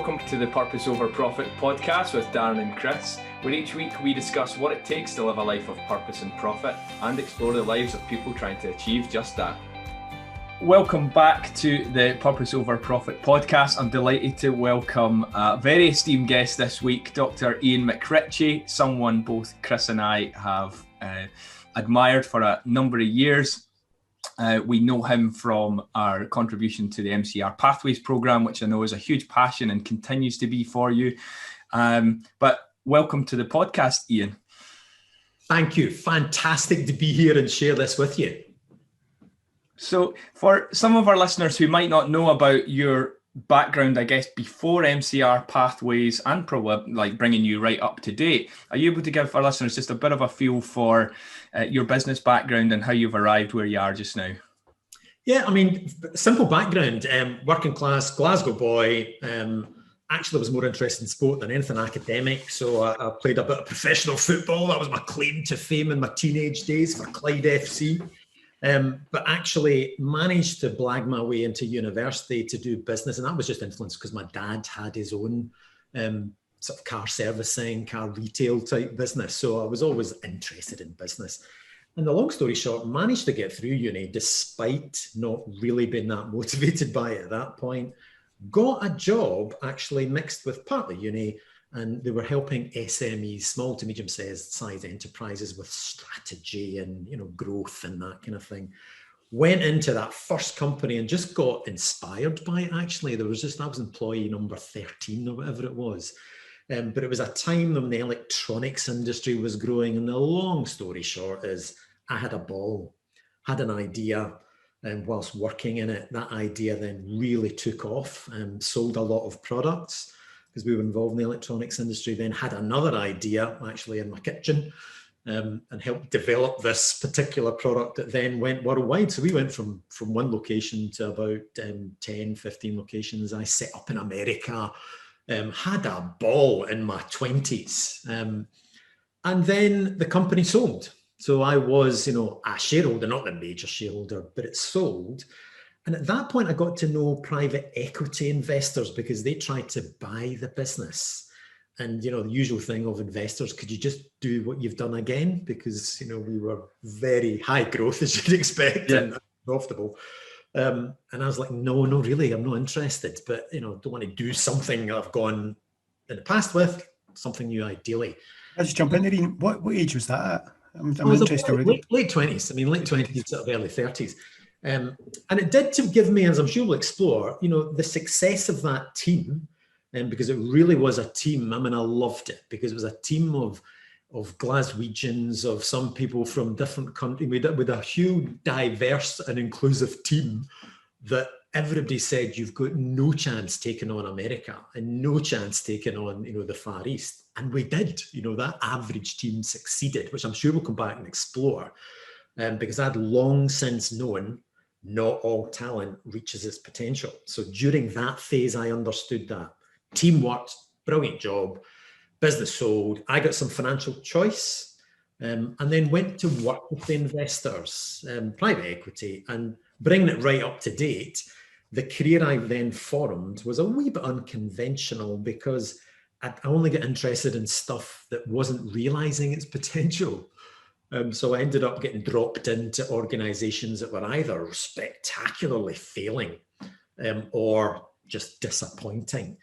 Welcome to the Purpose Over Profit podcast with Darren and Chris, where each week we discuss what it takes to live a life of purpose and profit and explore the lives of people trying to achieve just that. Welcome back to the Purpose Over Profit podcast. I'm delighted to welcome a very esteemed guest this week, Dr. Iain MacRitchie, someone both Chris and I have admired for a number of years. We know him from our contribution to the MCR Pathways program, which I know is a huge passion and continues to be for you. But welcome to the podcast, Iain. Thank you. Fantastic to be here and share this with you. So for some of our listeners who might not know about your background, I guess, before MCR Pathways and probably like bringing you right up to date, are you able to give our listeners just a bit of a feel for your business background and how you've arrived where you are just now? Yeah, I mean, simple background, working class Glasgow boy. Actually, I was more interested in sport than anything academic. So I played a bit of professional football. That was my claim to fame in my teenage days for Clyde FC. But actually managed to blag my way into university to do business. And that was just influenced because my dad had his own sort of car servicing, car retail type business. So I was always interested in business. And the long story short, managed to get through uni despite not really being that motivated by it at that point. Got a job actually mixed with partly uni, and they were helping SMEs, small to medium size enterprises, with strategy and growth and that kind of thing. Went into that first company and just got inspired by it. Actually, I was employee number 13 or whatever it was. But it was a time when the electronics industry was growing. And the long story short is I had a ball, had an idea, and whilst working in it, that idea then really took off and sold a lot of products because we were involved in the electronics industry. Then had another idea actually in my kitchen and helped develop this particular product that then went worldwide. So we went from one location to about 10, 15 locations. I set up in America. Had a ball in my 20s. And then the company sold. So I was, a shareholder, not the major shareholder, but it sold. And at that point, I got to know private equity investors because they tried to buy the business. And, the usual thing of investors, could you just do what you've done again? Because, we were very high growth, as you'd expect, and profitable. And I was like, no, really, I'm not interested. But, don't want to do something I've gone in the past with, something new ideally. I'll just jump in there, Iain. What age was that at? I'm interested already. Late 20s. I mean, late 20s, sort of early 30s. And it did to give me, as I'm sure we'll explore, the success of that team. Because it really was a team. I mean, I loved it because it was a team of Glaswegians, of some people from different countries, with a huge, diverse and inclusive team that everybody said, you've got no chance taking on America and no chance taking on, the Far East. And we did, that average team succeeded, which I'm sure we'll come back and explore. Because I'd long since known not all talent reaches its potential. So during that phase, I understood that. Team worked, brilliant job. Business sold. I got some financial choice and then went to work with the investors, private equity, and bringing it right up to date. The career I then formed was a wee bit unconventional because I only got interested in stuff that wasn't realizing its potential. So I ended up getting dropped into organizations that were either spectacularly failing or just disappointing.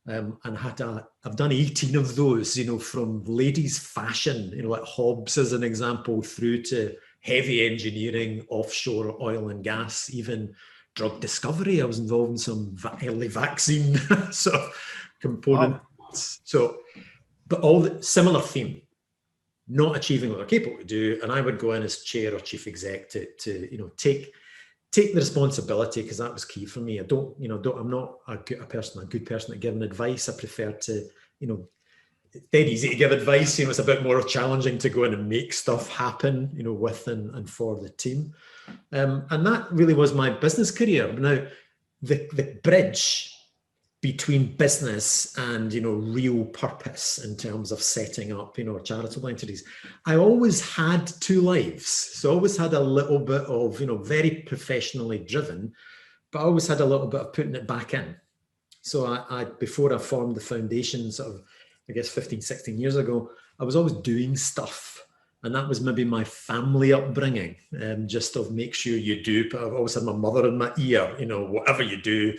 And I've done 18 of those, from ladies fashion, like Hobbs as an example, through to heavy engineering, offshore oil and gas, even drug discovery. I was involved in some early vaccine sort of components. Wow. So, but all the similar theme, not achieving what they're capable to do. And I would go in as chair or chief exec to take the responsibility, because that was key for me. I'm not a good person at giving advice. I prefer to, it's dead easy to give advice. It's a bit more challenging to go in and make stuff happen, with and for the team. And that really was my business career. Now, the bridge between business and, real purpose in terms of setting up, charitable entities, I always had two lives. So I always had a little bit of, very professionally driven, but I always had a little bit of putting it back in. So I before I formed the foundation sort of, I guess 15, 16 years ago, I was always doing stuff. And that was maybe my family upbringing, just of make sure you do. But I've always had my mother in my ear, whatever you do,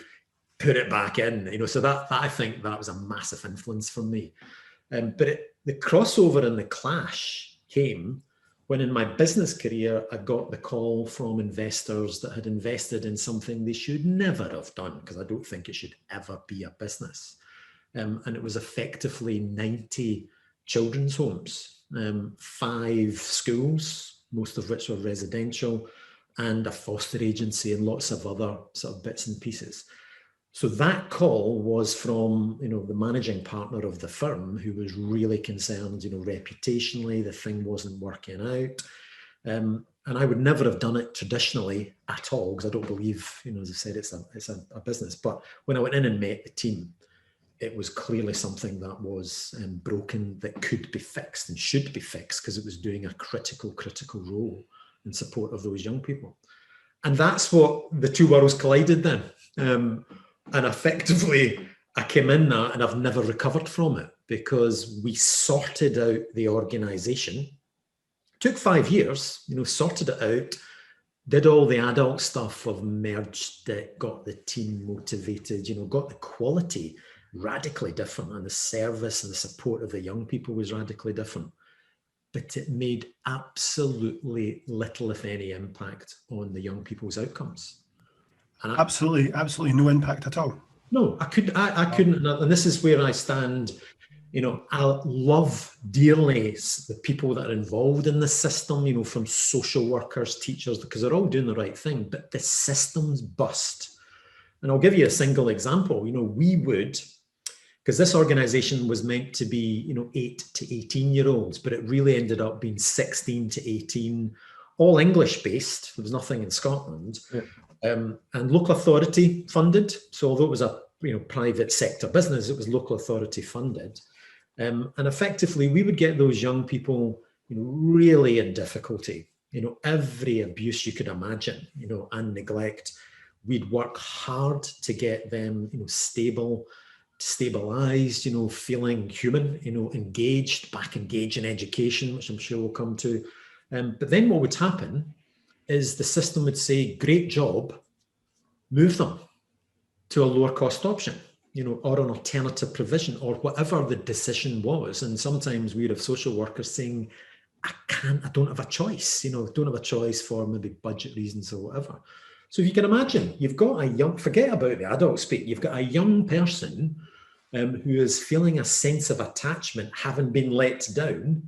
put it back in, so that I think that was a massive influence for me. But the crossover and the clash came when in my business career, I got the call from investors that had invested in something they should never have done, because I don't think it should ever be a business. And it was effectively 90 children's homes, 5 schools, most of which were residential, and a foster agency and lots of other sort of bits and pieces. So that call was from, the managing partner of the firm, who was really concerned, reputationally, the thing wasn't working out. And I would never have done it traditionally at all, because I don't believe, as I said, it's a business. But when I went in and met the team, it was clearly something that was broken, that could be fixed and should be fixed, because it was doing a critical role in support of those young people. And that's what the two worlds collided then. And effectively, I came in that and I've never recovered from it, because we sorted out the organization. It took 5 years, sorted it out, did all the adult stuff of merged it, got the team motivated, got the quality radically different, and the service and the support of the young people was radically different. But it made absolutely little, if any, impact on the young people's outcomes. And absolutely no impact at all. No, I couldn't. And this is where I stand. I love dearly the people that are involved in the system, from social workers, teachers, because they're all doing the right thing, but the system's bust. And I'll give you a single example. We would, because this organization was meant to be, 8 to 18-year-olds, but it really ended up being 16 to 18, all English based. There was nothing in Scotland. Yeah. And local authority funded. So although it was a private sector business, it was local authority funded. And effectively, we would get those young people, really in difficulty. Every abuse you could imagine, and neglect. We'd work hard to get them, stabilized, feeling human, engaged in education, which I'm sure we'll come to. But then what would happen is the system would say, great job, move them to a lower cost option, or an alternative provision, or whatever the decision was. And sometimes we'd have social workers saying, I don't have a choice, don't have a choice for maybe budget reasons or whatever. So if you can imagine, you've got forget about the adult speak, you've got a young person who is feeling a sense of attachment, having been let down,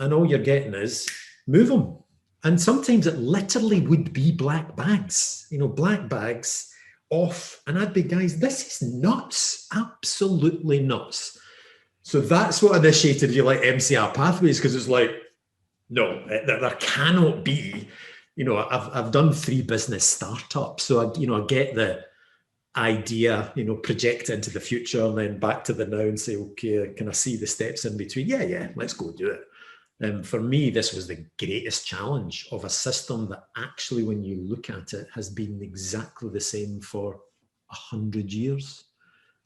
and all you're getting is, move them. And sometimes it literally would be black bags, black bags off. And I'd be, guys, this is nuts, absolutely nuts. So that's what initiated, MCR Pathways, because it's like, no, there cannot be, I've done 3 business startups. So, I get the idea, project into the future and then back to the now and say, okay, can I see the steps in between? Yeah, let's go do it. For me, this was the greatest challenge of a system that actually, when you look at it, has been exactly the same for 100 years.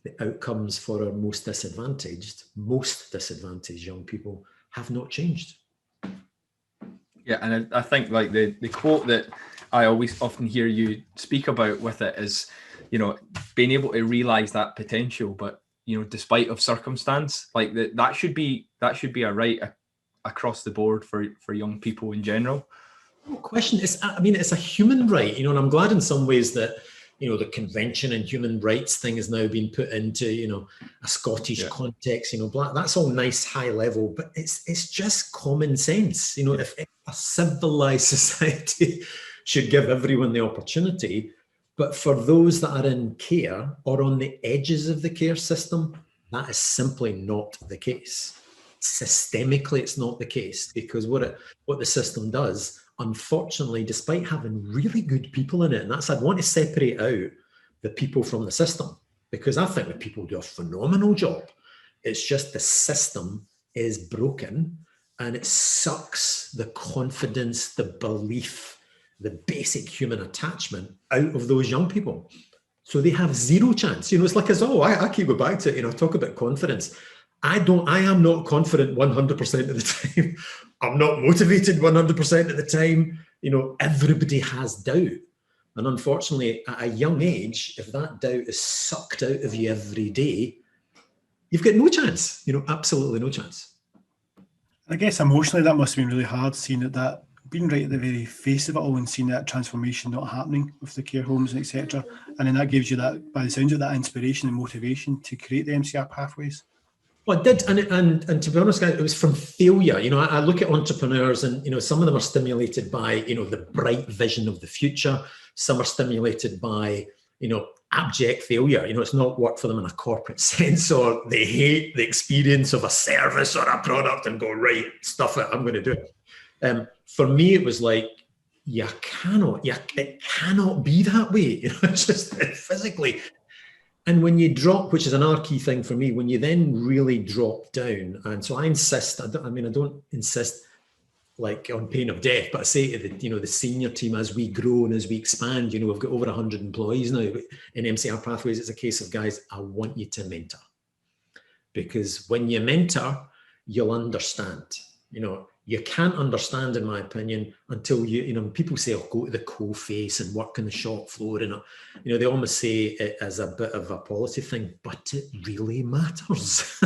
The outcomes for our most disadvantaged young people have not changed. Yeah, and I think the quote that I always often hear you speak about with it is, being able to realize that potential, but despite of circumstance, that should be a right across the board for young people in general. No question. It's a human right, and I'm glad in some ways that the convention and human rights thing has now been put into a Scottish context. That's all nice high level, but it's just common sense. If a civilized society should give everyone the opportunity, but for those that are in care or on the edges of the care system, that is simply not the case. Systemically, it's not the case, because what the system does, unfortunately, despite having really good people in it, and I'd want to separate out the people from the system, because I think the people do a phenomenal job. It's just the system is broken, and it sucks the confidence, the belief, the basic human attachment out of those young people. So they have zero chance. It's like I keep going back to it, talk about confidence. I am not confident 100% of the time. I'm not motivated 100% of the time. Everybody has doubt. And unfortunately, at a young age, if that doubt is sucked out of you every day, you've got no chance, absolutely no chance. I guess emotionally that must have been really hard, seeing that being right at the very face of it all and seeing that transformation not happening with the care homes and etc. And then that gives you that, by the sounds of that, inspiration and motivation to create the MCR Pathways. Well, it did, and to be honest, guys, it was from failure. I look at entrepreneurs, and some of them are stimulated by the bright vision of the future. Some are stimulated by abject failure. It's not worked for them in a corporate sense, or they hate the experience of a service or a product and go, right, stuff it, I'm going to do it. For me, it was like, it cannot be that way. It's just physically. And when you drop, which is another key thing for me, when you then really drop down, and so I insist, I don't insist like on pain of death, but I say to the senior team, as we grow and as we expand, we've got over 100 employees now in MCR Pathways. It's a case of, guys, I want you to mentor, because when you mentor, you'll understand. You can't understand, in my opinion, until people say, oh, go to the co-face and work on the shop floor. And, they almost say it as a bit of a policy thing, but it really matters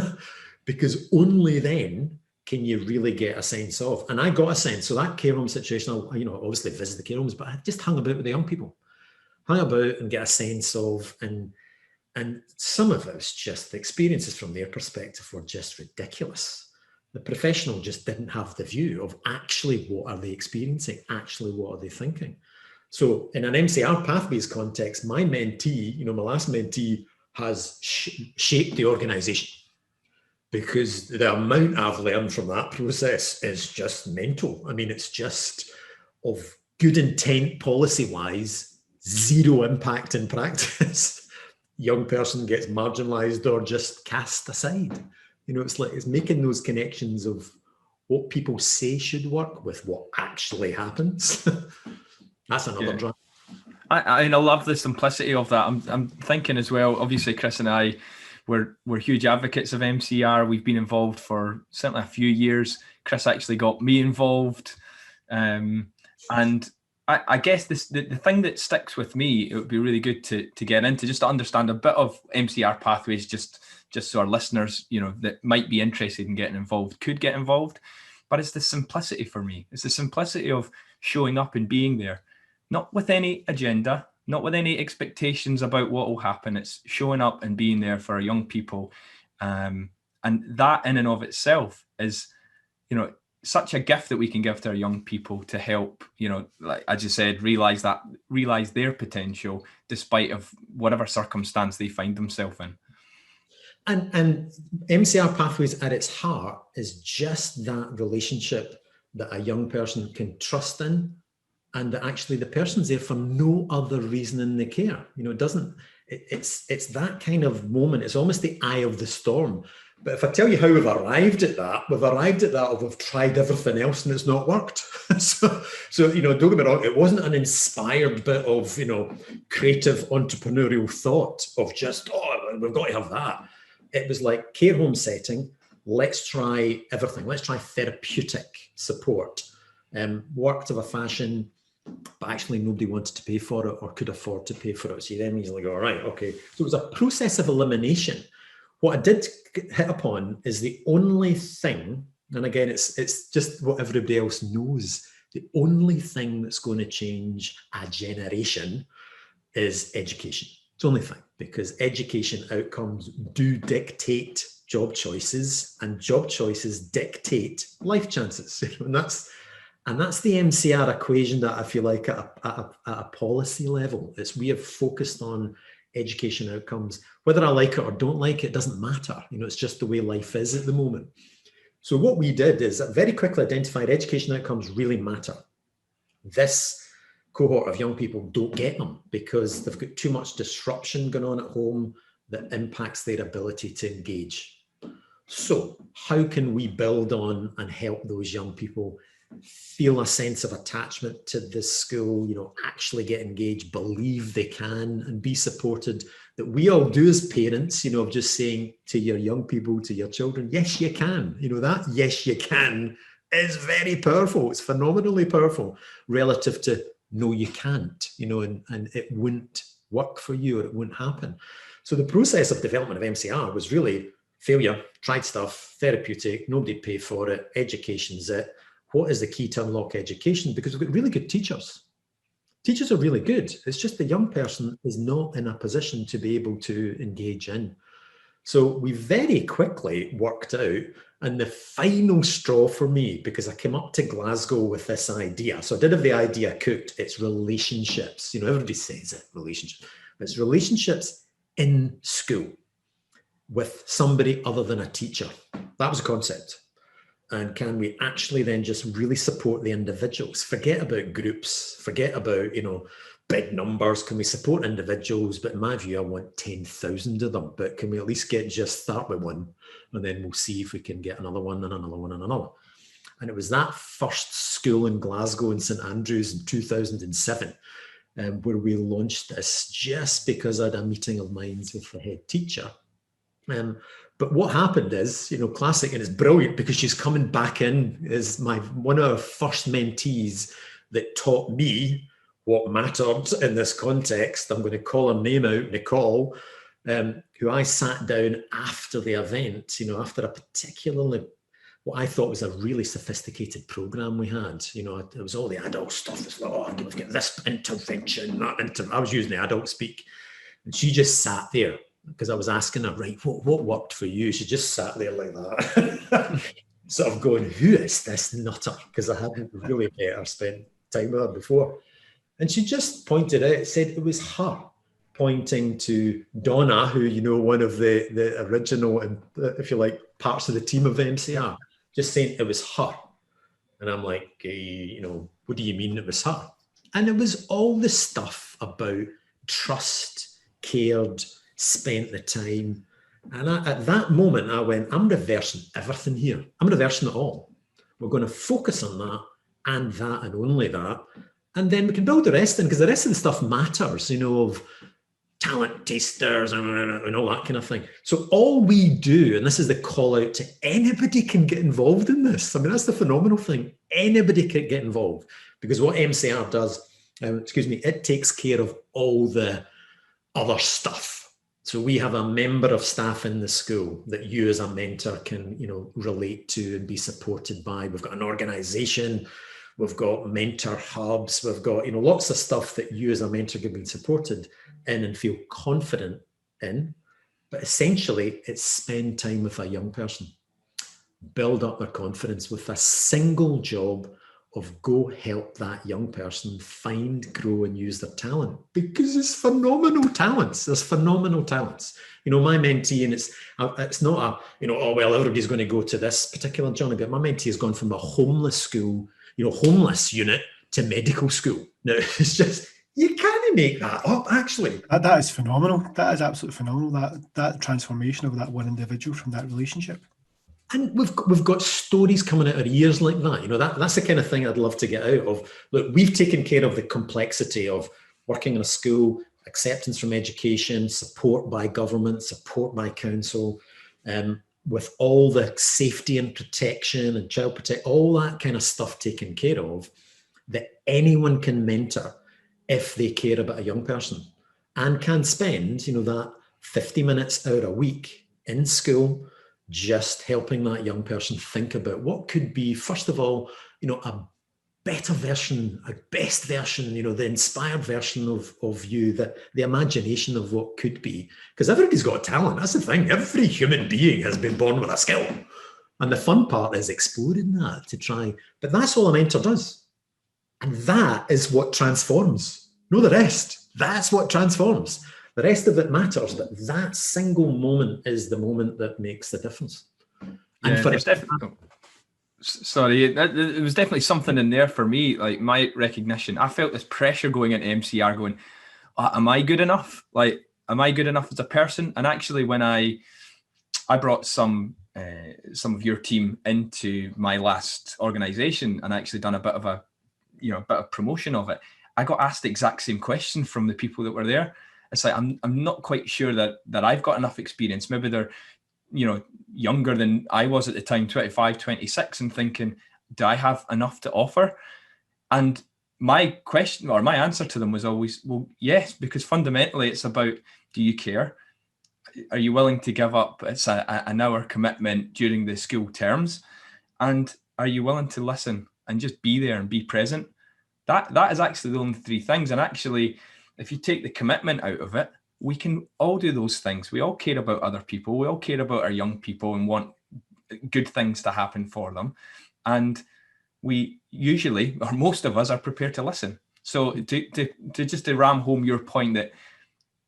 because only then can you really get a sense of. And I got a sense. So that care home situation, I obviously visit the care homes, but I just hung about with the young people, hung about and get a sense of, and some of us, just the experiences from their perspective were just ridiculous. The professional just didn't have the view of actually what are they experiencing, actually what are they thinking. So in an MCR Pathways context, my mentee, my last mentee, has shaped the organization, because the amount I've learned from that process is just mental. It's just of good intent policy-wise, zero impact in practice. Young person gets marginalized or just cast aside. It's making those connections of what people say should work with what actually happens. That's another drama. I love the simplicity of that. I'm thinking as well, obviously Chris and I, we're huge advocates of MCR. We've been involved for certainly a few years. Chris actually got me involved. And I guess the thing that sticks with me, it would be really good to get into, just to understand a bit of MCR Pathways, just so our listeners, that might be interested in getting involved could get involved. But it's the simplicity for me. It's the simplicity of showing up and being there, not with any agenda, not with any expectations about what will happen. It's showing up and being there for our young people. And that in and of itself is, such a gift that we can give to our young people to help, like as you said, realize their potential despite of whatever circumstance they find themselves in. And MCR Pathways at its heart is just that relationship that a young person can trust in, and that actually the person's there for no other reason than they care. It's that kind of moment. It's almost the eye of the storm. But if I tell you how we've arrived at that, we've tried everything else and it's not worked. so don't get me wrong, it wasn't an inspired bit of, creative entrepreneurial thought of just, we've got to have that. It was like care home setting. Let's try everything. Let's try therapeutic support. Worked of a fashion, but actually nobody wanted to pay for it or could afford to pay for it. So you then easily go, all right, okay. So it was a process of elimination. What I did hit upon is the only thing, and again, it's just what everybody else knows. The only thing that's going to change a generation is education. It's the only thing, because education outcomes do dictate job choices, and job choices dictate life chances. And that's the MCR equation that I feel like at a policy level, we have focused on education outcomes. Whether I like it or don't like it doesn't matter. It's just the way life is at the moment. So what we did is very quickly identified education outcomes really matter. This cohort of young people don't get them because they've got too much disruption going on at home that impacts their ability to engage. So how can we build on and help those young people feel a sense of attachment to this school, actually get engaged, believe they can and be supported, that we all do as parents, of just saying to your young people, to your children, yes, you can. That yes, you can is very powerful. It's phenomenally powerful relative to no, you can't, and it wouldn't work for you or it wouldn't happen. So the process of development of MCR was really failure, tried stuff, therapeutic, nobody paid for it, education's it. What is the key to unlock education? Because we've got really good teachers. Teachers are really good. It's just the young person is not in a position to be able to engage in. So we very quickly worked out, and the final straw for me, because I came up to Glasgow with this idea. So I did have the idea cooked. It's relationships. Everybody says it, relationships. It's relationships in school with somebody other than a teacher. That was a concept. And can we actually then just really support the individuals? Forget about groups, forget about, big numbers. Can we support individuals? But in my view, I want 10,000 of them. But can we at least start with one? And then we'll see if we can get another one and another one and another. And it was that first school in Glasgow in St Andrews in 2007 where we launched this, just because I had a meeting of minds with the head teacher. But what happened is, classic, and it's brilliant because she's coming back in as one of our first mentees that taught me what mattered in this context. I'm going to call her name out, Nicole, who I sat down after the event, after a particularly, what I thought was a really sophisticated program we had. It was all the adult stuff. It's like, we've got this intervention, I was using the adult speak. And she just sat there because I was asking her, right, what worked for you? She just sat there like that, sort of going, who is this nutter? Because I hadn't really met her, spent time with her before. And she just pointed out, said it was her, pointing to Donna, who, one of the original, if you like, parts of the team of MCR, just saying it was her. And I'm like, what do you mean it was her? And it was all the stuff about trust, cared, spent the time. And at that moment, I went, I'm reversing everything here. I'm reversing it all. We're going to focus on that and only that. And then we can build the rest in, because the rest of the stuff matters, of talent tasters and all that kind of thing. So all we do, and this is the call out to anybody can get involved in this. I mean, that's the phenomenal thing. Anybody can get involved, because what MCR does, it takes care of all the other stuff. So we have a member of staff in the school that you as a mentor can, relate to and be supported by. We've got an organization. We've got mentor hubs. We've got, lots of stuff that you as a mentor can be supported in and feel confident in. But essentially, it's spend time with a young person. Build up their confidence with a single job of go help that young person find, grow, and use their talent, because it's phenomenal talents. There's phenomenal talents. My mentee, and it's not everybody's going to go to this particular journey, but my mentee has gone from a homeless school, homeless unit to medical school. Now, it's just, you can't make that up, actually. That is phenomenal. That is absolutely phenomenal, that transformation of that one individual from that relationship. And we've got stories coming out of our ears like that. That's the kind of thing I'd love to get out of. Look, we've taken care of the complexity of working in a school, acceptance from education, support by government, support by council, with all the safety and protection and child protection, all that kind of stuff taken care of, that anyone can mentor if they care about a young person and can spend, that 50 minutes out a week in school, just helping that young person think about what could be, first of all, a better version, a best version, the inspired version of you, the imagination of what could be. Because everybody's got a talent. That's the thing. Every human being has been born with a skill. And the fun part is exploring that to try. But that's all a mentor does. And that is what transforms. No, the rest. That's what transforms. The rest of it matters, but that single moment is the moment that makes the difference. And it was definitely something in there for me. Like my recognition, I felt this pressure going into MCR, going, am I good enough? Like, am I good enough as a person? And actually, when I brought some some of your team into my last organisation and actually done a bit of promotion of it, I got asked the exact same question from the people that were there. It's like, I'm not quite sure that I've got enough experience. Maybe they're, younger than I was at the time, 25, 26, and thinking, do I have enough to offer? And my question or my answer to them was always, well, yes, because fundamentally it's about, do you care? Are you willing to give up? It's an hour commitment during the school terms. And are you willing to listen and just be there and be present? That is actually the only three things. And actually, if you take the commitment out of it, we can all do those things. We all care about other people. We all care about our young people and want good things to happen for them. And we usually, or most of us, are prepared to listen. So to ram home your point that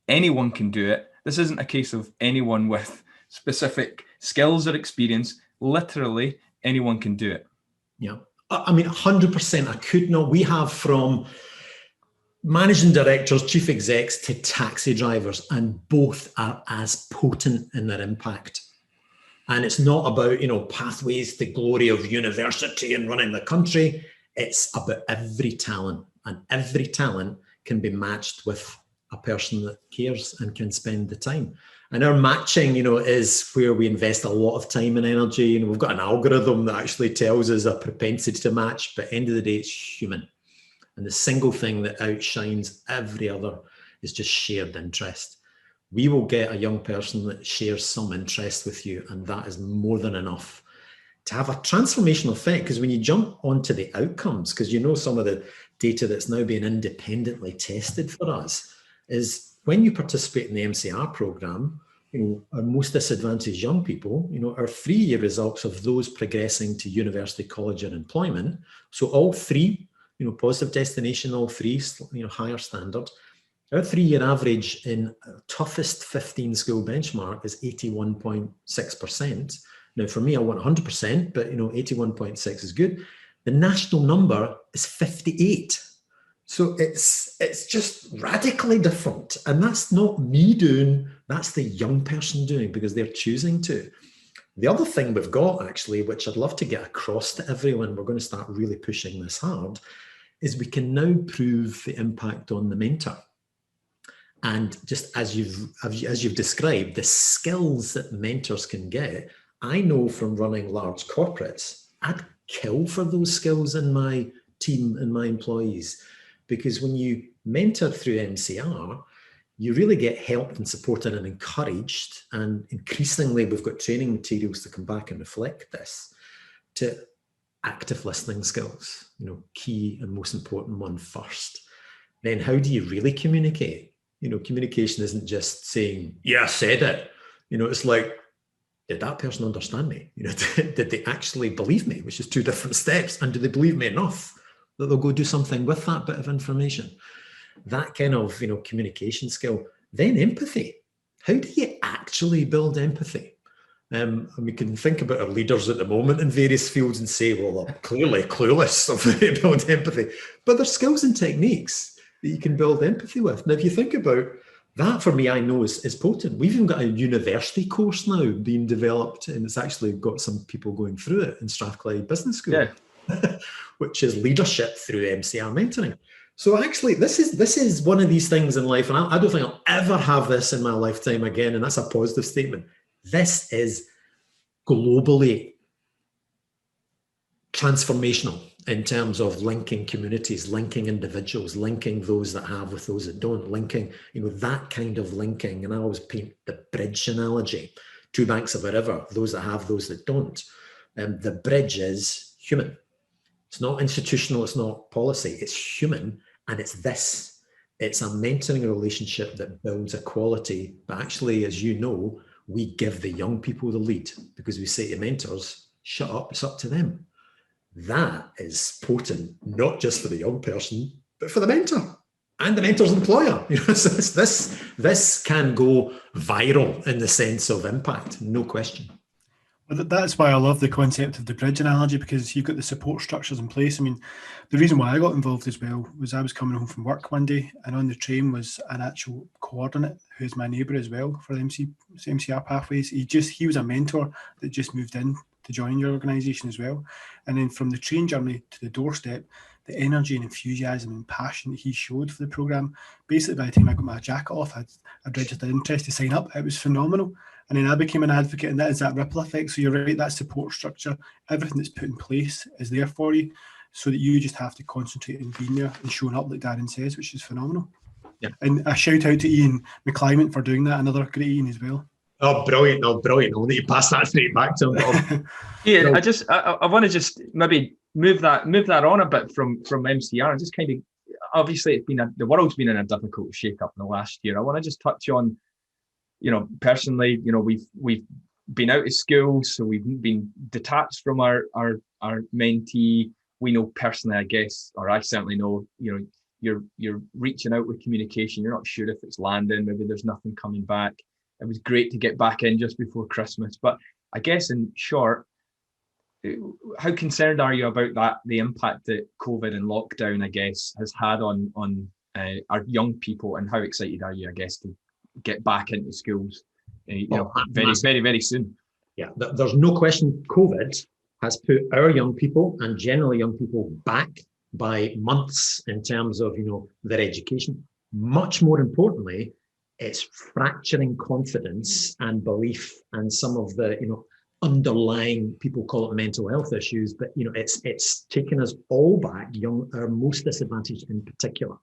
anyone can do it, this isn't a case of anyone with specific skills or experience. Literally, anyone can do it. Yeah. I mean, 100%. I could not. We have from managing directors, chief execs to taxi drivers, and both are as potent in their impact. And it's not about, pathways to glory of university and running the country. It's about every talent, and every talent can be matched with a person that cares and can spend the time. And our matching, is where we invest a lot of time and energy. We've got an algorithm that actually tells us a propensity to match, but at the end of the day, it's human. And the single thing that outshines every other is just shared interest. We will get a young person that shares some interest with you, and that is more than enough to have a transformational effect. Because when you jump onto the outcomes, because some of the data that's now being independently tested for us is when you participate in the MCR program, our most disadvantaged young people, our 3-year results of those progressing to university, college, and employment. So all three, positive destination, all three, higher standard. Our 3-year average in toughest 15 school benchmark is 81.6%. Now, for me, I want 100%, but 81.6 is good. The national number is 58. So it's just radically different. And that's not me doing, that's the young person doing, because they're choosing to. The other thing we've got, actually, which I'd love to get across to everyone, we're going to start really pushing this hard, is we can now prove the impact on the mentor. And just as you've described, the skills that mentors can get, I know from running large corporates, I'd kill for those skills in my team and my employees. Because when you mentor through MCR, you really get helped and supported and encouraged. And increasingly, we've got training materials to come back and reflect this, to active listening skills, key and most important one first. Then how do you really communicate? Communication isn't just saying, yeah, I said it. It's like, did that person understand me? Did they actually believe me? Which is two different steps. And do they believe me enough that they'll go do something with that bit of information? That kind of, communication skill. Then empathy. How do you actually build empathy? And we can think about our leaders at the moment in various fields and say, well, they're clearly clueless of how to build empathy. But there's skills and techniques that you can build empathy with. Now, if you think about that, for me, I know is potent. We've even got a university course now being developed, and it's actually got some people going through it in Strathclyde Business School, which is leadership through MCR mentoring. So actually, this is one of these things in life, and I don't think I'll ever have this in my lifetime again, and that's a positive statement. This is globally transformational in terms of linking communities, linking individuals, linking those that have with those that don't, linking, that kind of linking. And I always paint the bridge analogy, two banks of a river, those that have, those that don't. The bridge is human. It's not institutional, it's not policy, it's human. And it's this. It's a mentoring relationship that builds equality. But actually, as you know, we give the young people the lead because we say to mentors, shut up, it's up to them. That is potent, not just for the young person, but for the mentor and the mentor's employer. So this can go viral in the sense of impact, no question. That's why I love the concept of the bridge analogy, because you've got the support structures in place. I mean, the reason why I got involved as well was I was coming home from work one day, and on the train was an actual coordinate who's my neighbour as well for the MCR Pathways. He was a mentor that just moved in to join your organisation as well. And then from the train journey to the doorstep, the energy and enthusiasm and passion that he showed for the programme, basically by the time I got my jacket off, I'd registered interest to sign up. It was phenomenal. And then I became an advocate, and that is that ripple effect. So you're right, that support structure, everything that's put in place is there for you, so that you just have to concentrate on being there and showing up, like Darren says, which is phenomenal. Yeah. And a shout out to Iain MacRitchie for doing that, another great Iain as well. Oh, brilliant. Oh, brilliant. I'll need to pass that straight back to him. Iain, I want to just maybe move that on a bit from MCR, and just kind of, obviously the world's been in a difficult shake-up in the last year. I want to just touch on, personally, we've been out of school, so we've been detached from our mentee. We know personally, I guess, or I certainly know, you're reaching out with communication. You're not sure if it's landing. Maybe there's nothing coming back. It was great to get back in just before Christmas. But I guess in short, how concerned are you about the impact that COVID and lockdown, I guess, has had on our young people, and how excited are you, I guess, to get back into schools, very, very, very soon? Yeah, there's no question COVID has put our young people, and generally young people, back by months in terms of, their education. Much more importantly, it's fracturing confidence and belief and some of the, underlying, people call it mental health issues, but it's taken us all back, our most disadvantaged in particular.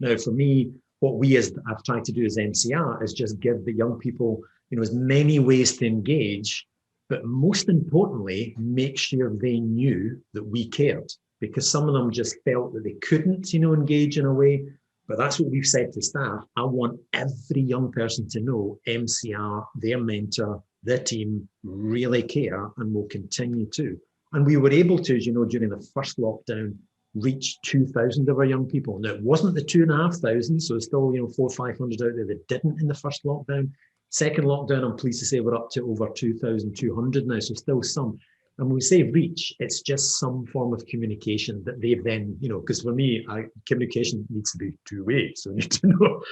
Now, for me, what I've tried to do as MCR is just give the young people, as many ways to engage, but most importantly, make sure they knew that we cared, because some of them just felt that they couldn't, engage in a way. But that's what we've said to staff. I want every young person to know MCR, their mentor, their team really care and will continue to. And we were able to, during the first lockdown, reach 2,000 of our young people. Now, it wasn't the 2,500, so it's still, 400 or 500 out there that didn't in the first lockdown. Second lockdown, I'm pleased to say we're up to over 2,200 now, so still some. And when we say reach, it's just some form of communication that they've then, because for me, communication needs to be two-way. So I need to know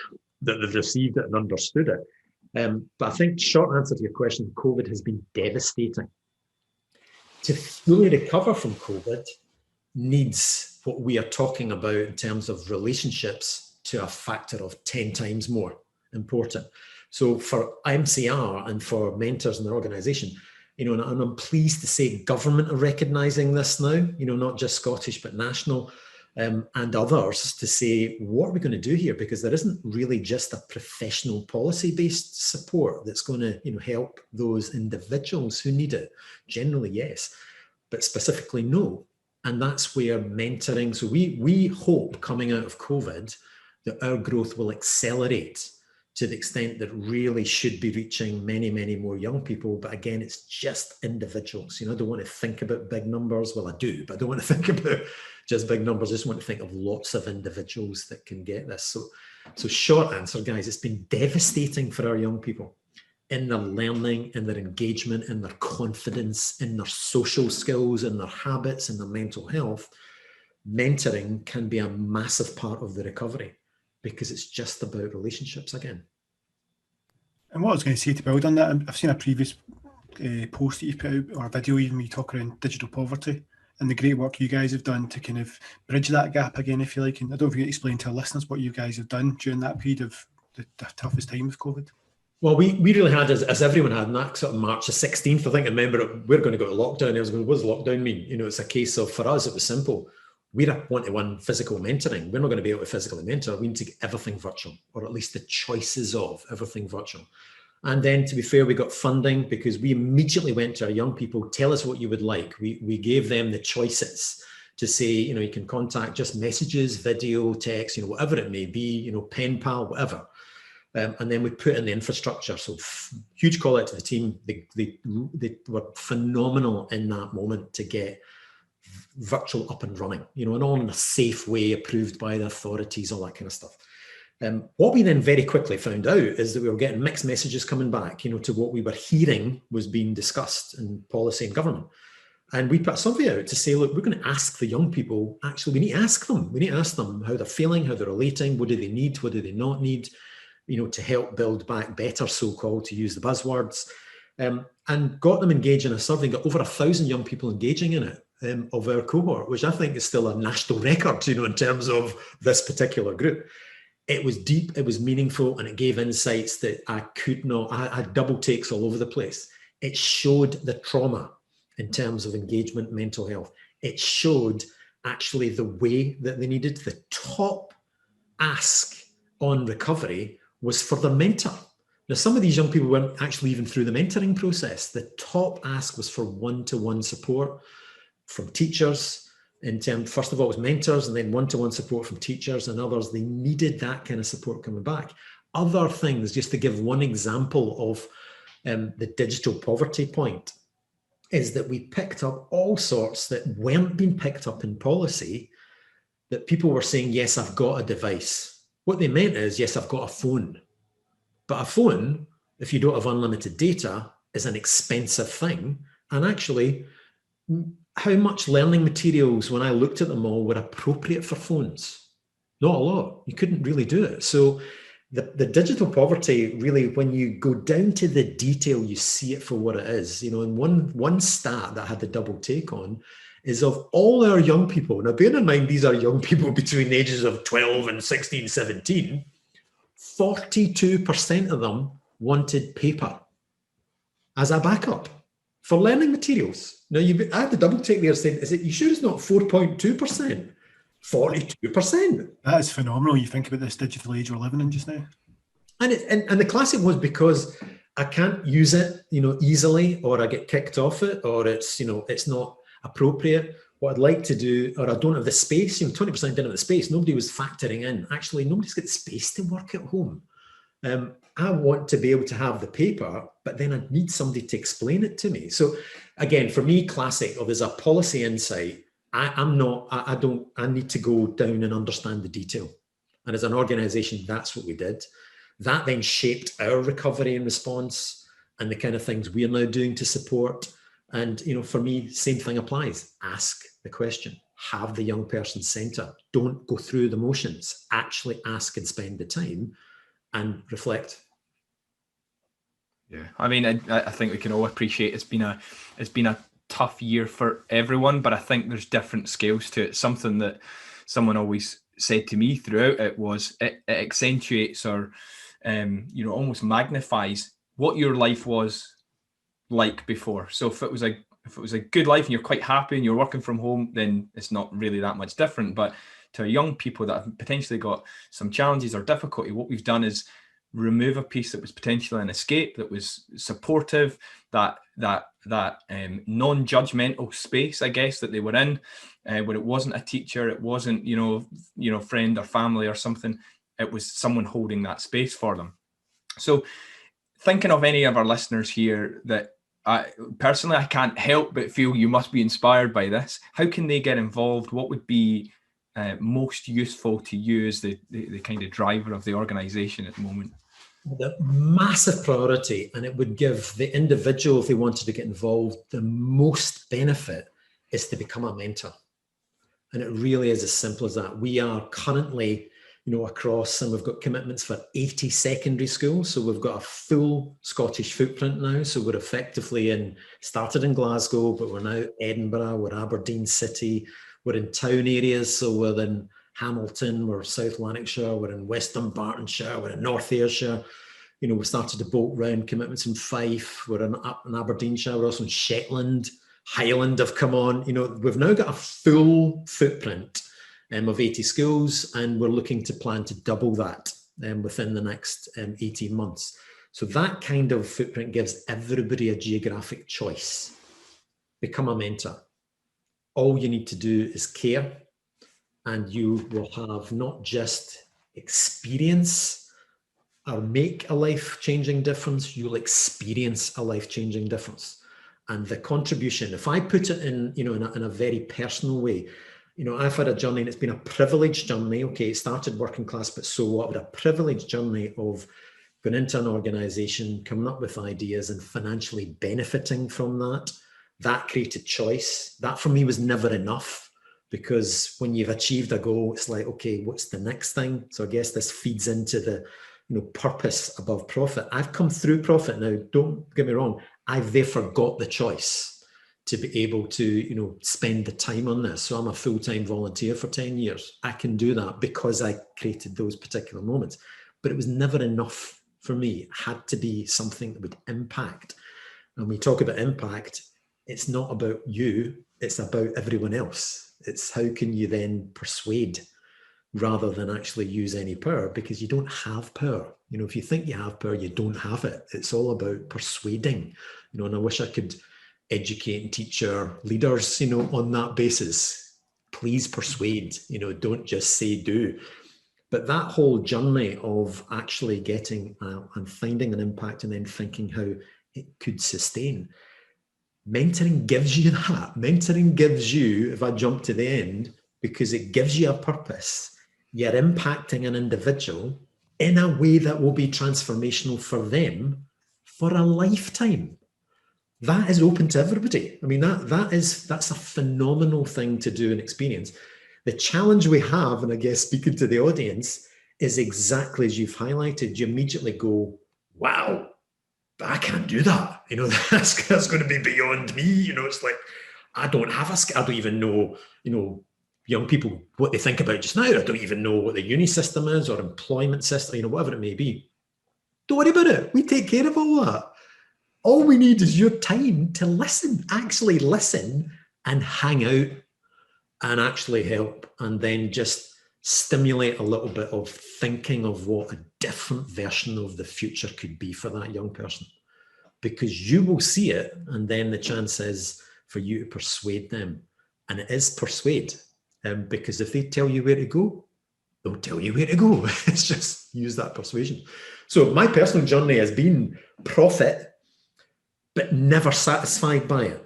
that they've received it and understood it. But I think, short answer to your question, COVID has been devastating. To fully recover from COVID needs what we are talking about in terms of relationships to a factor of 10 times more important. So for MCR and for mentors in their organization, and I'm pleased to say government are recognising this now, not just Scottish, but national, and others, to say, what are we going to do here? Because there isn't really just a professional policy-based support that's going to, help those individuals who need it. Generally, yes, but specifically, no. And that's where mentoring, so we hope coming out of COVID that our growth will accelerate to the extent that really should be reaching many, many more young people. But again, it's just individuals. I don't want to think about big numbers. Well, I do, but I don't want to think about just big numbers. I just want to think of lots of individuals that can get this. So short answer, guys, it's been devastating for our young people in their learning, in their engagement, in their confidence, in their social skills, in their habits, in their mental health. Mentoring can be a massive part of the recovery, because it's just about relationships again. And what I was going to say to build on that, I've seen a previous post that you've put out, or a video even, where you talk around digital poverty and the great work you guys have done to kind of bridge that gap again, if you like. And I don't know if you can explain to our listeners what you guys have done during that period of the toughest time with COVID. Well, we really had, as everyone had, in that sort of March the 16th, I think, I remember, we're going to go to lockdown. I was going, what does lockdown mean? It's a case of, for us, it was simple. We're a one-to-one physical mentoring. We're not going to be able to physically mentor. We need to get everything virtual, or at least the choices of everything virtual. And then, to be fair, we got funding, because we immediately went to our young people, tell us what you would like. We gave them the choices to say, you can contact just messages, video, text, whatever it may be, pen pal, whatever. And then we put in the infrastructure. So huge call out to the team. They were phenomenal in that moment to get virtual up and running, and all in a safe way, approved by the authorities, all that kind of stuff. What we then very quickly found out is that we were getting mixed messages coming back, to what we were hearing was being discussed in policy and government. And we put a survey out to say, look, we're going to ask the young people, actually, we need to ask them. We need to ask them how they're feeling, how they're relating, what do they need, what do they not need, to help build back better, so-called, to use the buzzwords. And got them engaged in a survey, got over 1,000 young people engaging in it of our cohort, which I think is still a national record, in terms of this particular group. It was deep, it was meaningful, and it gave insights that I had double takes all over the place. It showed the trauma in terms of engagement, mental health. It showed actually the way that they needed. The top ask on recovery was for the mentor. Now, some of these young people weren't actually even through the mentoring process. The top ask was for one-to-one support from teachers. In terms, first of all, it was mentors, and then one-to-one support from teachers and others. They needed that kind of support coming back. Other things, just to give one example of the digital poverty point, is that we picked up all sorts that weren't being picked up in policy, that people were saying, yes, I've got a device. What they meant is, yes, I've got a phone. But a phone, if you don't have unlimited data, is an expensive thing. And actually, how much learning materials, when I looked at them all, were appropriate for phones? Not a lot. You couldn't really do it. So the digital poverty, really, when you go down to the detail, you see it for what it is. And one stat that I had the double take on is, of all our young people, now bear in mind, these are young people between the ages of 12 and 16, 17, 42% of them wanted paper as a backup for learning materials. Now, I had the double take there saying, you sure it's not 4.2%? 42%. That is phenomenal. You think about this digital age we're living in just now. And the classic was because I can't use it, easily, or I get kicked off it, or it's not appropriate. What I'd like to do, or I don't have the space. 20% didn't have the space. Nobody was factoring in. Actually, nobody's got the space to work at home. I want to be able to have the paper, but then I need somebody to explain it to me. So again, for me, classic, there's a policy insight. I need to go down and understand the detail. And as an organization, that's what we did. That then shaped our recovery and response and the kind of things we are now doing to support. And, for me, same thing applies. Ask the question. Have the young person center. Don't go through the motions. Actually ask and spend the time and reflect. Yeah, I mean, I think we can all appreciate it's been a tough year for everyone, but I think there's different scales to it. Something that someone always said to me throughout it was it accentuates or almost magnifies what your life was like before. So if it was a good life and you're quite happy and you're working from home, then it's not really that much different. But to young people that have potentially got some challenges or difficulty, what we've done is remove a piece that was potentially an escape, that was supportive, that non-judgmental space, I guess, that they were in, where it wasn't a teacher, it wasn't friend or family or something. It was someone holding that space for them. So thinking of any of our listeners here that I can't help but feel you must be inspired by this. How can they get involved? What would be most useful to you as the kind of driver of the organization at the moment? The massive priority, and it would give the individual, if they wanted to get involved, the most benefit, is to become a mentor. And it really is as simple as that. We are currently, across, and we've got commitments for 80 secondary schools. So we've got a full Scottish footprint now. So we're effectively started in Glasgow, but we're now Edinburgh, we're Aberdeen City, we're in town areas. So we're in Hamilton, we're South Lanarkshire, we're in West Dunbartonshire, we're in North Ayrshire. We started to bolt round commitments in Fife, we're up in Aberdeenshire, we're also in Shetland, Highland have come on. We've now got a full footprint of 80 schools, and we're looking to plan to double that within the next 18 months. So that kind of footprint gives everybody a geographic choice. Become a mentor. All you need to do is care, and you will have not just experience or make a life-changing difference, you'll experience a life-changing difference. And the contribution, if I put it in a very personal way, I've had a journey, and it's been a privileged journey. Okay, it started working class, but so what? But a privileged journey of going into an organization, coming up with ideas and financially benefiting from that. That created choice. That for me was never enough, because when you've achieved a goal, it's like, okay, what's the next thing? So I guess this feeds into the, purpose above profit. I've come through profit now. Don't get me wrong. I've therefore got the choice to be able to, spend the time on this. So I'm a full-time volunteer for 10 years. I can do that because I created those particular moments. But it was never enough for me. It had to be something that would impact. And when we talk about impact, it's not about you, it's about everyone else. It's how can you then persuade rather than actually use any power, because you don't have power. If you think you have power, you don't have it. It's all about persuading, and I wish I could educate and teach our leaders, on that basis. Please persuade, don't just say do. But that whole journey of actually getting and finding an impact and then thinking how it could sustain. Mentoring gives you that. Mentoring gives you, if I jump to the end, because it gives you a purpose. You're impacting an individual in a way that will be transformational for them for a lifetime. That is open to everybody. I mean, that's a phenomenal thing to do and experience. The challenge we have, and I guess speaking to the audience, is exactly as you've highlighted. You immediately go, wow, I can't do that. That's going to be beyond me. It's like, I don't have a skill. I don't even know, young people, what they think about just now. I don't even know what the uni system is or employment system, whatever it may be. Don't worry about it. We take care of all that. All we need is your time to listen, actually listen and hang out and actually help, and then just stimulate a little bit of thinking of what a different version of the future could be for that young person, because you will see it, and then the chance is for you to persuade them. And it is persuade, because if they tell you where to go, they'll tell you where to go. It's just use that persuasion. So my personal journey has been profit, but never satisfied by it.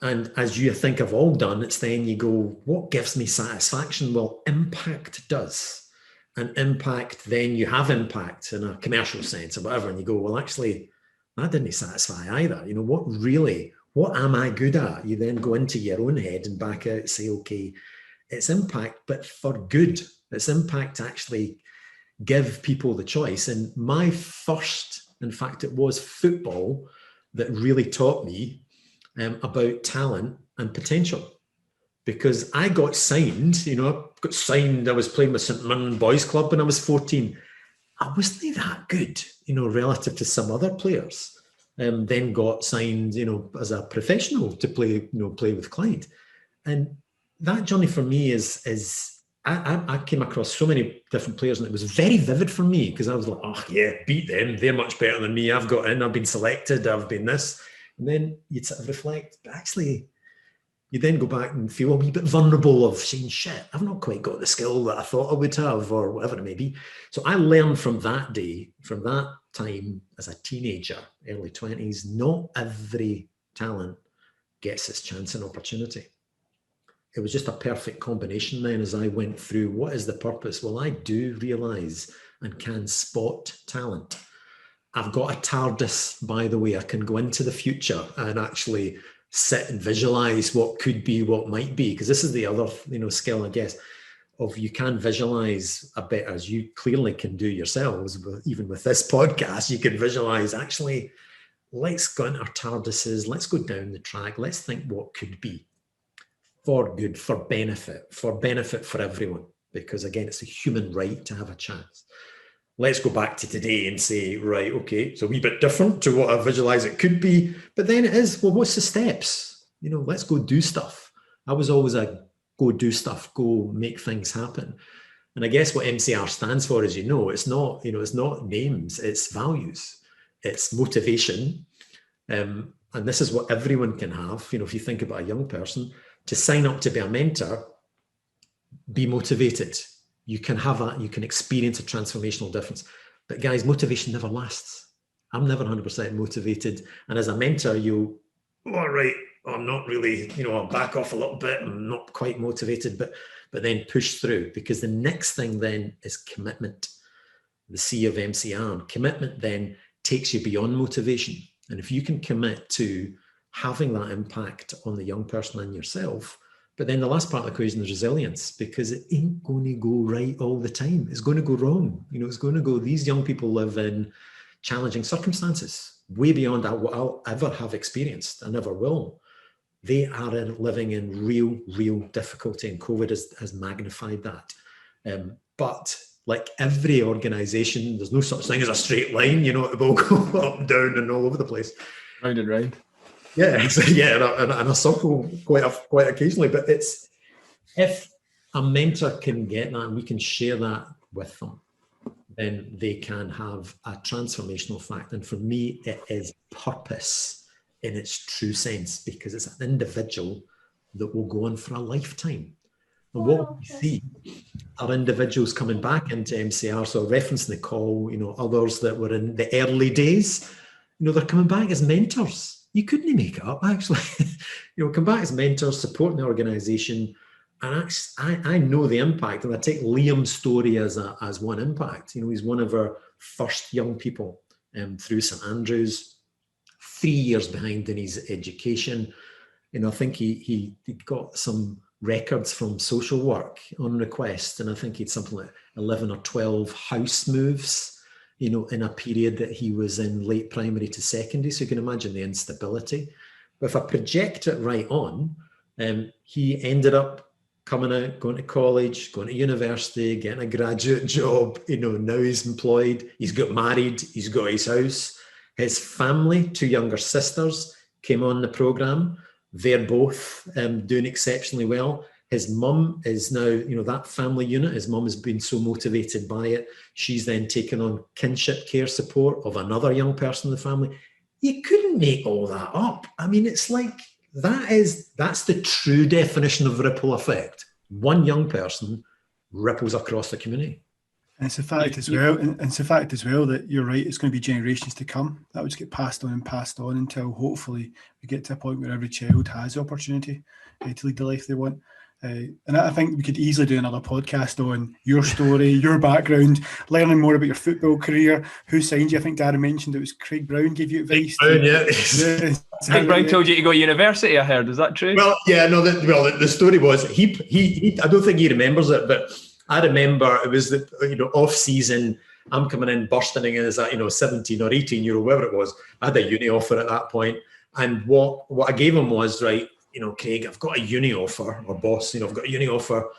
And as you think I've all done, it's then you go, what gives me satisfaction? Well, impact does. And impact, then you have impact in a commercial sense or whatever. And you go, well, actually, that didn't satisfy either. What am I good at? You then go into your own head and back out and say, okay, it's impact, but for good. It's impact to actually give people the choice. And my first, in fact, it was football that really taught me about talent and potential, because I got signed, I was playing with St Mirren Boys Club when I was 14. I wasn't that good, relative to some other players. Then got signed, as a professional to play with Clyde. And that journey for me is I came across so many different players, and it was very vivid for me, because I was like, oh yeah, beat them. They're much better than me. I've been selected. I've been this. And then you'd sort of reflect, but actually you then go back and feel a wee bit vulnerable of saying, shit, I've not quite got the skill that I thought I would have, or whatever it may be. So I learned from that day, from that time as a teenager, early 20s, not every talent gets its chance and opportunity. It was just a perfect combination then as I went through, what is the purpose? Well, I do realise and can spot talent. I've got a TARDIS, by the way. I can go into the future and actually sit and visualise what could be, what might be, because this is the other, skill, I guess, of you can visualise a bit, as you clearly can do yourselves, but even with this podcast, you can visualise, actually, let's go into our TARDISes, let's go down the track, let's think what could be for good, for benefit for everyone, because again, it's a human right to have a chance. Let's go back to today and say, right, okay, it's a wee bit different to what I visualize it could be, but then it is, well, what's the steps? Let's go do stuff. I was always a go do stuff, go make things happen. And I guess what MCR stands for, as it's not names, it's values, it's motivation. And this is what everyone can have. If you think about a young person, to sign up to be a mentor, be motivated. You can have that, you can experience a transformational difference. But guys, motivation never lasts. I'm never 100% motivated. And as a mentor, all right, oh, I'm not really, I'll back off a little bit, I'm not quite motivated, but then push through, because the next thing then is commitment. The C of MCR. Commitment then takes you beyond motivation. And if you can commit to having that impact on the young person and yourself, but then the last part of the equation is resilience, because it ain't going to go right all the time. It's going to go wrong. It's going to go, these young people live in challenging circumstances, way beyond what I'll ever have experienced. I never will. They are living in real difficulty, and COVID has magnified that. But like every organization, there's no such thing as a straight line, it will go up and down and all over the place. Round and round. Yeah, and a circle quite occasionally. But it's, if a mentor can get that and we can share that with them, then they can have a transformational effect. And for me, it is purpose in its true sense, because it's an individual that will go on for a lifetime. And what we see are individuals coming back into MCR. So referencing the call, others that were in the early days, they're coming back as mentors. You couldn't make it up, actually. Come back as mentors, supporting the organisation. And I know the impact. And I take Liam's story as one impact. He's one of our first young people through St Andrews, 3 years behind in his education. I think he got some records from social work on request, and I think he'd something like 11 or 12 house moves, in a period that he was in late primary to secondary. So you can imagine the instability. But if I project it right on, he ended up coming out, going to college, going to university, getting a graduate job. Now he's employed, he's got married, he's got his house. His family, 2 younger sisters, came on the programme. They're both doing exceptionally well. His mum is now, that family unit, his mum has been so motivated by it. She's then taken on kinship care support of another young person in the family. You couldn't make all that up. I mean, it's like, that's the true definition of ripple effect. One young person ripples across the community. And it's a fact as well. And it's a fact as well that you're right. It's going to be generations to come that would just get passed on until hopefully we get to a point where every child has the opportunity to lead the life they want. And I think we could easily do another podcast on your story, your background, learning more about your football career. Who signed you? I think Darren mentioned it was Craig Brown gave you advice. Craig Brown told you to go to university, I heard. Is that true? Well, yeah, no. The story was he. I don't think he remembers it, but I remember it was the off season. I'm coming in, bursting in as a 17 or 18-year-old, whatever it was. I had a uni offer at that point, and what I gave him was, right, Craig, I've got a uni offer, or boss, I've got a uni offer,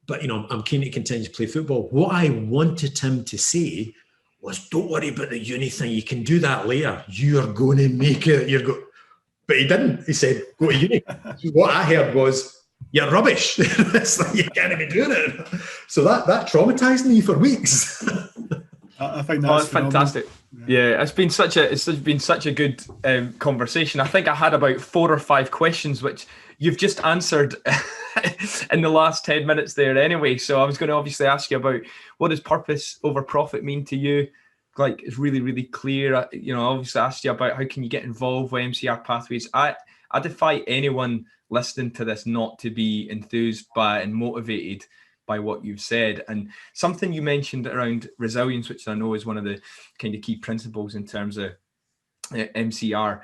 but I'm keen to continue to play football. What I wanted him to say was, don't worry about the uni thing. You can do that later. You're going to make it. But he didn't. He said, go to uni. What I heard was, you're rubbish. It's like, you can't be doing it. So that traumatized me for weeks. I think that's fantastic. Yeah, it's been such a good conversation. I think I had about 4 or 5 questions which you've just answered in the last 10 minutes there anyway. So I was going to obviously ask you about, what does purpose over profit mean to you? Like, it's really, really clear. Obviously I asked you about how can you get involved with MCR Pathways. I defy anyone listening to this not to be enthused by and motivated by what you've said. And something you mentioned around resilience, which I know is one of the kind of key principles in terms of MCR.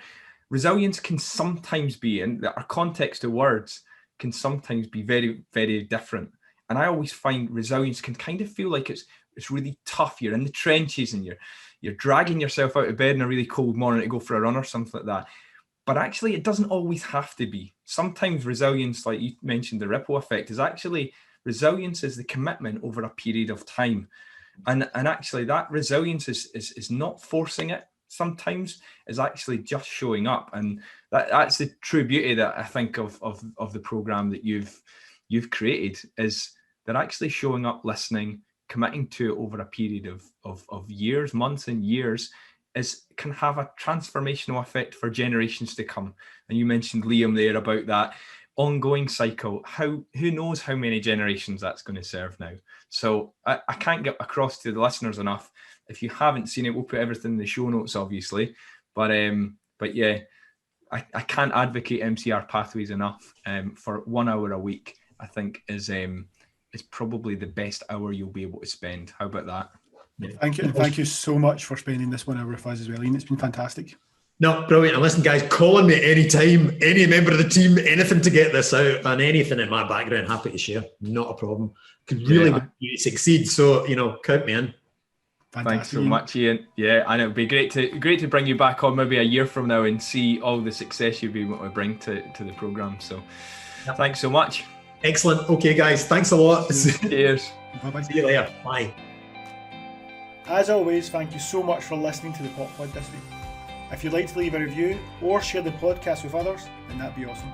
Resilience can sometimes be, and our context of words can sometimes be very, very different. And I always find resilience can kind of feel like it's really tough. You're in the trenches and you're dragging yourself out of bed on a really cold morning to go for a run or something like that. But actually, it doesn't always have to be. Sometimes resilience, like you mentioned, the ripple effect, is actually, resilience is the commitment over a period of time. And actually that resilience is not forcing it. Sometimes is actually just showing up. And that's the true beauty that I think of the program that you've created, is they're actually showing up, listening, committing to it over a period of years, months and years, can have a transformational effect for generations to come. And you mentioned, Liam, there about that ongoing cycle. Who knows how many generations that's going to serve now. So I can't get across to the listeners enough. If you haven't seen it, we'll put everything in the show notes, obviously. But yeah, I can't advocate MCR Pathways enough. For 1 hour a week, I think is probably the best hour you'll be able to spend. How about that? Yeah. Thank you. And thank you so much for spending this 1 hour with us as well, Iain. It's been fantastic. No, brilliant. And listen, guys, call on me anytime, any member of the team, anything to get this out, and anything in my background, happy to share. Not a problem. Could really succeed. So, count me in. Fantastic. Thanks so much, Iain. Yeah, and it would be great to bring you back on maybe a year from now and see all the success you'll be able to bring to the programme. So thanks so much. Excellent. Okay, guys. Thanks a lot. Cheers. Bye-bye. See you later. Bye. As always, thank you so much for listening to the Pop Pod this week. If you'd like to leave a review or share the podcast with others, then that'd be awesome.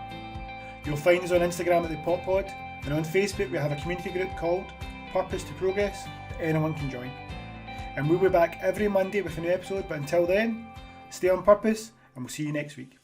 You'll find us on Instagram at the Pop Pod, and on Facebook we have a community group called Purpose to Progress that anyone can join. And we'll be back every Monday with a new episode, but until then, stay on purpose and we'll see you next week.